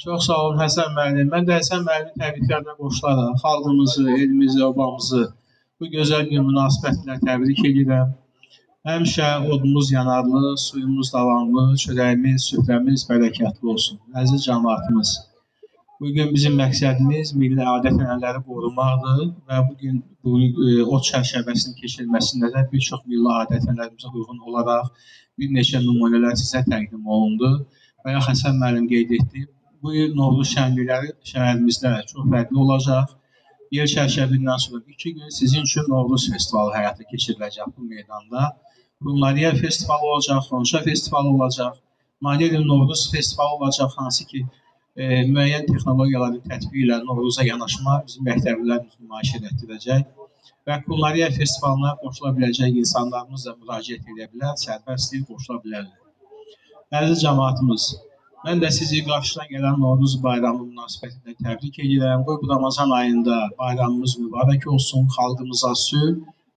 Çox sağ olun Həsən müəllim. Mən də Həsən müəllimin təbriklərinə qoşularaq xalqımızı, elimizi, obamızı bu gözəl gün münasibətilə təbrik edirəm. Həmişə odumuz yanarlı, suyumuz davamlı, çörəyimiz, süfrəmiz bərəkətli olsun. Əziz cəmaatımız, bugün bizim məqsədimiz milli adət-ənənələri qorumaqdır və bugün bu od çərşəbəsinin keçirilməsində də bir çox milli adət-ənənələrimizə uyğun olaraq bir neçə nümunələr sizə təqdim olundu. Və Həsən müəllim qeyd etdi. Bu il Novruz şənlikləri şəhərimizdə çox fərqli olacaq. Yer çərşəbindən sonra 2 gün sizin üçün Novruz festivalı həyata keçiriləcək bu meydanda. Bunlar festivalı olacaq, Xonça festivalı olacaq, Maliyyə Novruz festivalı olacaq, hansı ki müəyyən texnologiyaların tətbiqi ilə Novruza yanaşma bizim məktəblilərimiz nümayiş etdirəcək. Və Kulnariya festivalına qoşula biləcək insanlarımız da müraciət edə bilər, sərbəstlik qoşula bilərlər. Əziz cəmaatımız, mən də sizi qarşıdan gələn Novruz bayramı münasibətində təbrik edirəm. Bu Ramazan ayında bayramımız mübarək olsun, xalqımıza sülh,